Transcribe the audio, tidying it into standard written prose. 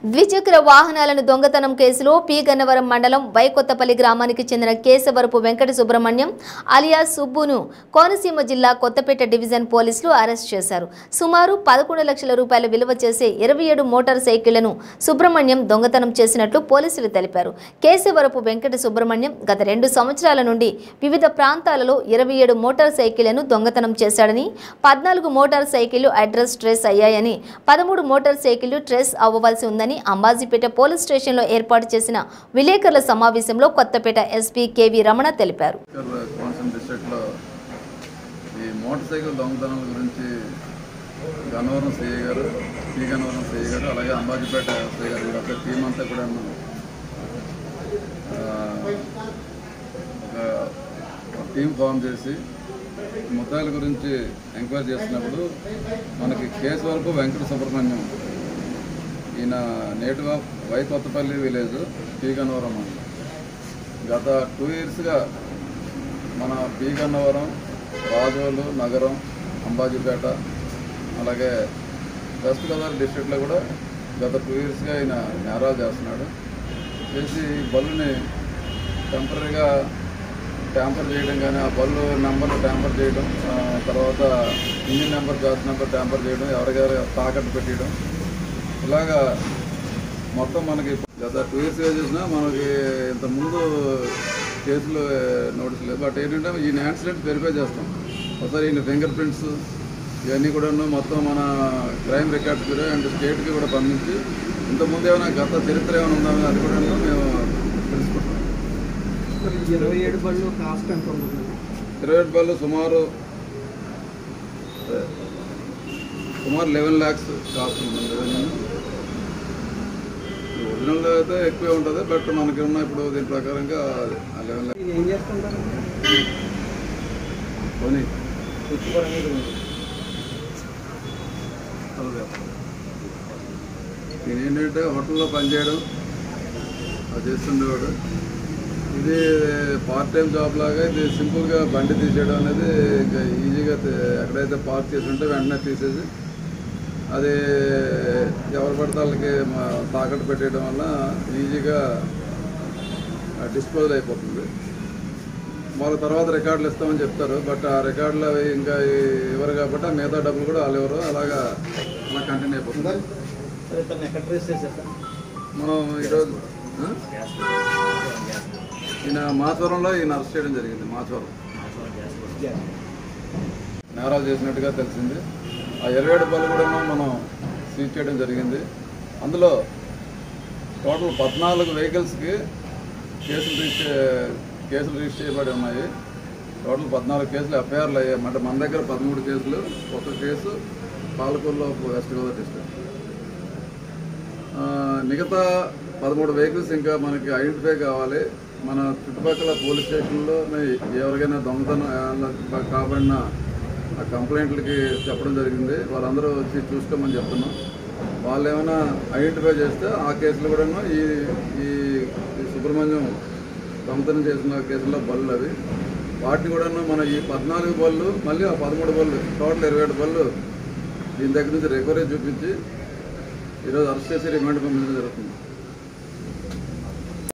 ద్విచక్ర వాహనాలను దొంగతనం కేసులో పి గన్నవరం మండలం వైకొత్తపల్లి గ్రామానికి చెందిన కేశవరపు వెంకట సుబ్రహ్మణ్యం అలియాస్ సుబ్బును కోనసీమ జిల్లా కొత్తపేట డివిజన్ పోలీసులు అరెస్ట్ చేశారు. సుమారు 11 లక్షల రూపాయల విలువ చేసే 27 మోటార్ సైకిళ్లను సుబ్రహ్మణ్యం దొంగతనం చేసినట్లు పోలీసులు తెలిపారు. కేశవరపు వెంకట సుబ్రహ్మణ్యం గత 2 సంవత్సరాల నుండి వివిధ ప్రాంతాలలో 27 మోటార్ సైకిళ్లను దొంగతనం చేశాడని, 14 మోటార్ సైకిళ్లు అడ్రస్ ట్రేస్ అయ్యాయని, 13 మోటార్ సైకిళ్లు ట్రేస్ అవ్వవలసి ఉందని అంబాజీపేట పోలీస్ స్టేషన్ లో ఏర్పాటు చేసిన విలేకరుల సమావేశంలో కొత్తపేట ఎస్పీ కేవి రమణ తెలిపారు. ఈ మోటార్ సైకిల్ దొంగతనాల గురించి గన్నవరం సిఐ గారు, పి గన్నవరం సిఐ గారు, అలాగే అంబాజీపేట ఎస్ఐ గారు ఒక టీం అంతా కూడా ఒక టీం ఫామ్ చేసి ముద్దాయిల గురించి ఎంక్వైరీ చేసినప్పుడు మనకి కేశవరపు వెంకట సుబ్రహ్మణ్యం ఈయన native of Vaikothapalli village, P Gannavaram. గత 2 ఇయర్స్గా మన పి గన్నవరం, రాజోలు నగరం, అంబాజీపేట, అలాగే వెస్ట్ గోదావరి డిస్ట్రిక్ట్లో కూడా గత 2 ఇయర్స్గా ఈయన నేరాలు చేస్తున్నాడు. చేసి బళ్ళుని టెంపరీగా ట్యాంపర్ చేయడం కానీ, ఆ బళ్ళు నెంబర్లు ట్యాంపర్ చేయడం, తర్వాత engine number, batch number tamper చేయడం, ఎవరిగారు తాకట్టు పెట్టడం, ఇలాగా మొత్తం మనకి గత 2 ఇయర్స్గా చూసినా మనకి ఇంతకుముందు కేసులు నోటీస్ లేదు. బట్ ఏంటంటే ఈ యాక్సిడెంట్ వెరిఫై చేస్తాం ఒకసారి. ఈయన ఫింగర్ ప్రింట్స్ ఇవన్నీ కూడా మొత్తం మన క్రైమ్ రికార్డ్స్ బ్యూరో అండ్ స్టేట్కి కూడా పంపించి ఇంతకుముందు ఏమైనా గత చరిత్ర ఏమైనా ఉందా అది కూడా మేము తెలుసుకుంటాం. 27 బళ్ళు కాస్ట్ ఎంత ఉంటుంది? 27 బళ్ళు సుమారు 11 lakhs కాస్ట్ ఉంటుంది. ఒరిజినల్ అయితే ఎక్కువే ఉంటుంది, బట్ మనకి ఉన్న ఇప్పుడు దీని ప్రకారంగా 11 lakhs. ఏం చేస్తుంటారు? నేను ఏంటంటే హోటల్లో పనిచేయడం అది చేస్తుండేవాడు. ఇది పార్ట్ టైం జాబ్ లాగా, ఇది సింపుల్గా బండి తీసేయడం అనేది ఇంకా ఈజీగా ఎక్కడైతే పార్క్ చేసి ఉంటే వెంటనే తీసేసి అది ఎవరు పడితే వాళ్ళకి తాకట్టు పెట్టేయడం వల్ల ఈజీగా డిస్పోజల్ అయిపోతుంది. వాళ్ళ తర్వాత రికార్డులు ఇస్తామని చెప్తారు, బట్ ఆ రికార్డులు అవి ఇంకా ఇవ్వరు కాబట్టి ఆ మిగతా డబ్బులు కూడా వాళ్ళు ఎవరు అలాగా అలా కంటిన్యూ అయిపోతుంది. మనం ఈరోజు ఈయన మాచవరంలో ఈయన అరెస్ట్ చేయడం జరిగింది. మాచవరం నేరాలు చేసినట్టుగా తెలిసింది. ఆ 27 బళ్ళు కూడా మనం సీజ్ చేయడం జరిగింది. అందులో టోటల్ 14 వెహికల్స్కి కేసులు రిజిస్టర్ చేయబడి ఉన్నాయి. టోటల్ 14 కేసులు ఎఫ్ఐఆర్లు అయ్యాయి. అంటే మన దగ్గర 13 కేసులు, ఒక కేసు పాలకొల్లో వెస్ట్ గోదావరి డిస్ట్రిక్ట్. మిగతా 13 వెహికల్స్ ఇంకా మనకి ఐడెంటిఫై కావాలి. మన చుట్టుపక్కల పోలీస్ స్టేషన్లో ఎవరికైనా దొంగతనం కాబడిన ఆ కంప్లైంట్లకి చెప్పడం జరిగింది. వాళ్ళందరూ వచ్చి చూసుకోమని చెప్తున్నాం. వాళ్ళు ఏమైనా ఐడెంటిఫై చేస్తే ఆ కేసులు కూడా ఈ సుబ్రహ్మణ్యం దొంగతనం చేసిన కేసుల్లో బళ్ళు అవి వాటిని కూడా మన ఈ 14 బళ్ళు మళ్ళీ ఆ 13 బళ్ళు టోటల్ 27 బళ్ళు దీని దగ్గర నుంచి రికవరీ చూపించి ఈరోజు అరెస్ట్ చేసి రిమాండ్ పంపించడం జరుగుతుంది.